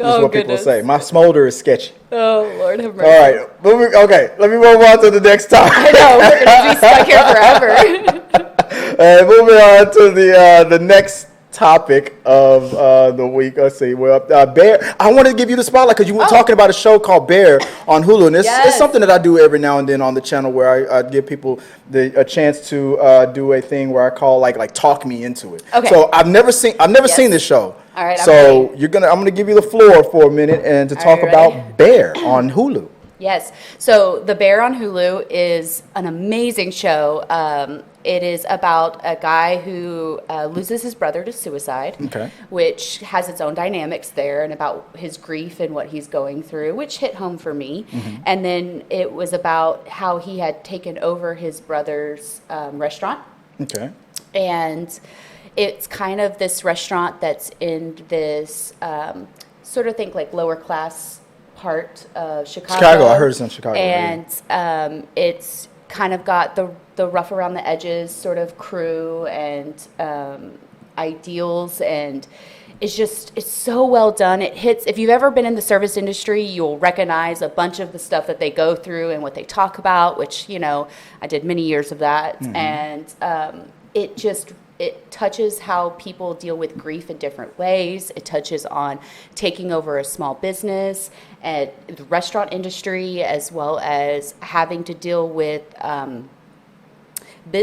is Oh, what people goodness. say. My smolder is sketchy. Oh, Lord have All mercy. right, okay, let me move on to the next topic. I know, we're going to be stuck here forever. Moving on to the next topic of the week. Let's see. Well, Bear. I wanted to give you the spotlight because you were talking about a show called Bear on Hulu, and it's something that I do every now and then on the channel where I give people a chance to do a thing where I call like talk me into it. Okay. So I've never seen this show. All right. So I'm gonna give you the floor for a minute and to talk about Bear on Hulu. Yes. So The Bear on Hulu is an amazing show. It is about a guy who loses his brother to suicide, which has its own dynamics there, and about his grief and what he's going through, which hit home for me. Mm-hmm. And then it was about how he had taken over his brother's restaurant. Okay. And it's kind of this restaurant that's in this sort of think like lower class part of Chicago. I heard it's in Chicago. And it's kind of got the rough around the edges sort of crew and ideals, and it's so well done. It hits, if you've ever been in the service industry, you'll recognize a bunch of the stuff that they go through and what they talk about, which, I did many years of that. Mm-hmm. And it touches how people deal with grief in different ways. It touches on taking over a small business and the restaurant industry, as well as having to deal with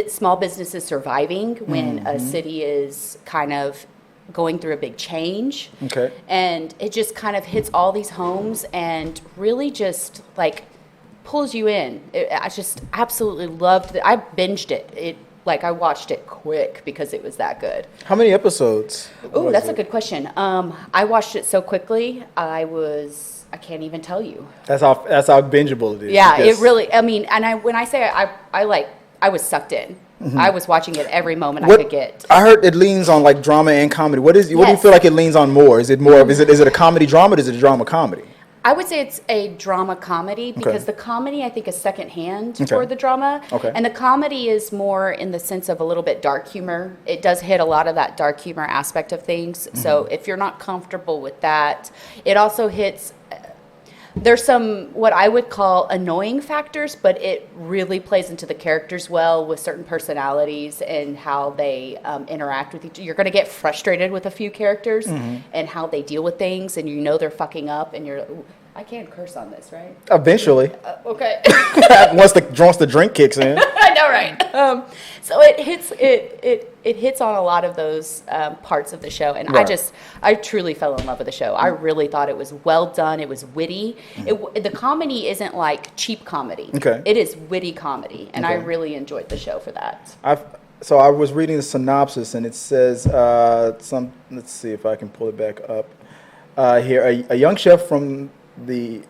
small businesses surviving when a city is kind of going through a big change. Okay. And it just kind of hits all these homes and really just like pulls you in. I just absolutely loved it. I binged it. I watched it quick because it was that good. How many episodes? Oh, that's a good question. I watched it so quickly. I can't even tell you. That's how bingeable it is. Yeah, it really. I mean, and when I say I was sucked in. Mm-hmm. I was watching it every moment I could get. I heard it leans on like drama and comedy. What do you feel like it leans on more? Is it more of is it a comedy drama or is it a drama comedy? I would say it's a drama comedy because the comedy, I think, is secondhand for the drama. Okay. And the comedy is more in the sense of a little bit dark humor. It does hit a lot of that dark humor aspect of things. Mm-hmm. So if you're not comfortable with that, it also hits... There's some what I would call annoying factors, but it really plays into the characters well with certain personalities and how they interact with each other. You're going to get frustrated with a few characters and how they deal with things, and they're fucking up, and you're... I can't curse on this, right? Eventually. Okay. once the drink kicks in. I know, right? So it hits on a lot of those parts of the show, and right. I truly fell in love with the show. I really thought it was well done. It was witty. The comedy isn't like cheap comedy. Okay. It is witty comedy, and I really enjoyed the show for that. So I was reading the synopsis, and it says let's see if I can pull it back up here. A young chef from the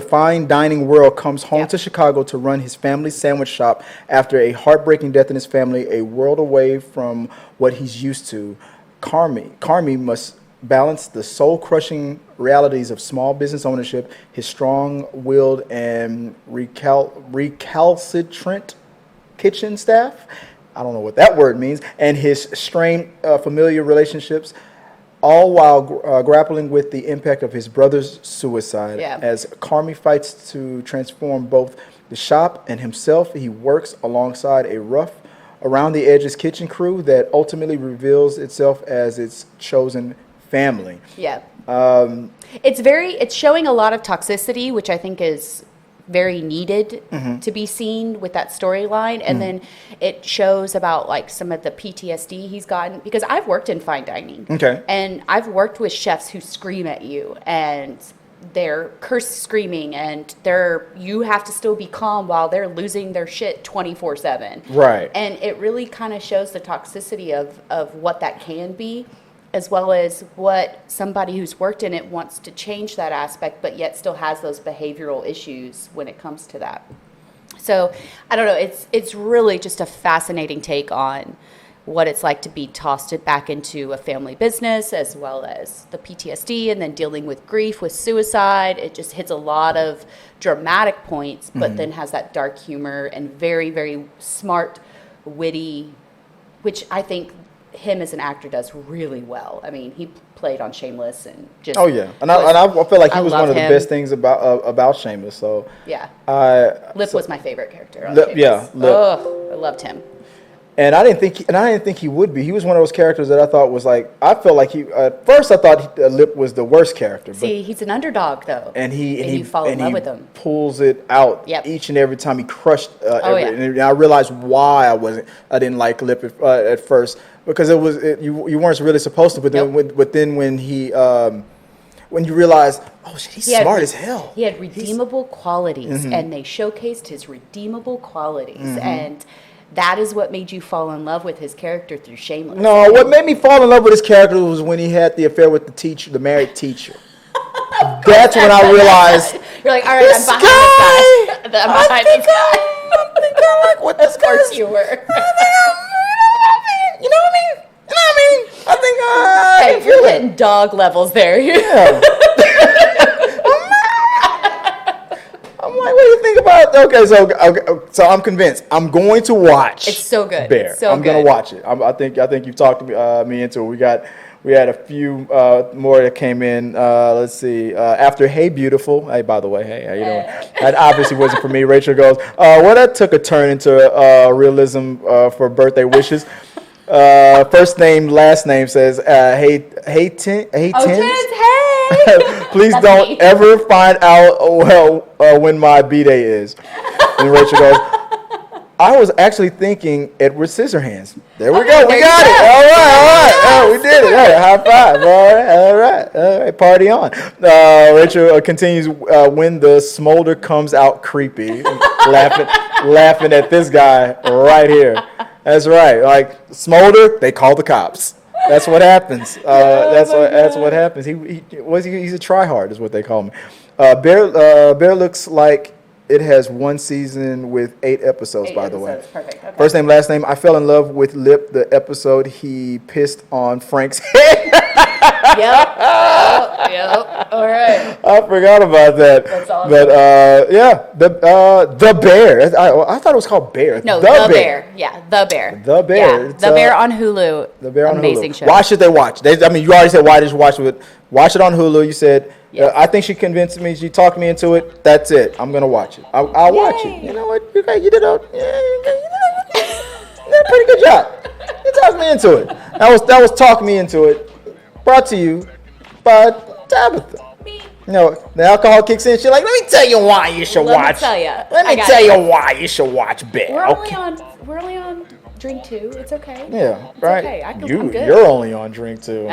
fine dining world comes home to Chicago to run his family's sandwich shop after a heartbreaking death in his family, a world away from what he's used to. Carmy must balance the soul-crushing realities of small business ownership, his strong-willed and recalcitrant kitchen staff, I don't know what that word means, and his strained familial relationships, all while grappling with the impact of his brother's suicide. Yeah. As Carmy fights to transform both the shop and himself, he works alongside a rough, around-the-edges kitchen crew that ultimately reveals itself as its chosen family. Yeah. It's showing a lot of toxicity, which I think is very needed to be seen with that storyline, and then it shows about like some of the PTSD he's gotten, because I've worked in fine dining, and I've worked with chefs who scream at you and they're curse screaming, and you have to still be calm while they're losing their shit 24/7. Right. And it really kind of shows the toxicity of what that can be, as well as what somebody who's worked in it wants to change that aspect, but yet still has those behavioral issues when it comes to that. So, I don't know, it's really just a fascinating take on what it's like to be tossed back into a family business, as well as the PTSD, and then dealing with grief, with suicide. It just hits a lot of dramatic points, but then has that dark humor and very, very smart, witty, which I think him as an actor does really well. I mean, he played on Shameless and just. Oh yeah, and I feel like he I was love one of the him. best things about Shameless. So Yeah. I Lip was my favorite character. On Lip, Shameless. yeah, Lip. Oh, I loved him. And I didn't think he would be. He was one of those characters that I thought was like, I felt like he at first I thought Lip was the worst character. See, he's an underdog though. And you fall in love with him. Pulls it out Yep. each and every time. He crushed Oh, yeah. and I realized why I didn't like Lip at first, because you weren't really supposed to. But then, Nope. when you realize, oh shit, he's smart as hell. He had redeemable qualities, Mm-hmm. and they showcased his redeemable qualities, and that is what made you fall in love with his character through Shameless. No, what made me fall in love with his character was when he had the affair with the married teacher. That's when I realized, You're like, all right, this I'm behind this guy. I'm I behind think this guy. I like what this Of course guy's- you were. You know what I mean? I think Hey, you're hitting dog levels there. yeah. I'm like, what do you think about? Okay, so I'm convinced. I'm going to watch. It's so good. Bear. It's so I'm gonna good. watch it. I think you've talked me into it. We had a few more that came in. Let's see. After Hey Beautiful. Hey, by the way, hey, how you doing? That obviously wasn't for me. Rachel goes, well, that took a turn into realism for birthday wishes. First name, last name says, hey, Tins. Oh, Tins, hey! Please That's don't me. ever find out when my B-Day is. And Rachel goes, I was actually thinking Edward Scissorhands. There we go. there We you got go. it. All right. Yes. Oh, we did it. All right. High five. All right. Party on. Rachel continues, when the smolder comes out creepy. laughing at this guy right here. That's right. Like, smolder, they call the cops. That's what happens. That's what happens. He's a tryhard, is what they call him. Bear looks like it has one season with 8 episodes. 8 by the way. episodes. Perfect. Okay. First name, last name. I fell in love with Lip the episode he pissed on Frank's head. Yep. All right. I forgot about that. That's awesome. But yeah, the Bear. I thought it was called Bear. No, The Bear. Yeah, The Bear. The Bear. Yeah, It's, The Bear on Hulu. The Bear on Amazing Hulu. show. Why should they watch? You already said why did you watch it? Watch it on Hulu. You said. Yes. I think she convinced me. She talked me into it. That's it. I'm gonna watch it. I'll watch it. You know what? You did a pretty good job. You talked me into it. That was talk me into it. Brought to you by Tabitha. You know, the alcohol kicks in. She's like, let me tell you why you should Let me watch. tell ya. Let me I got tell you. you why you should watch Bear. We're only on drink 2. It's okay. Yeah, It's right. okay. I'm You good. you're only on drink 2.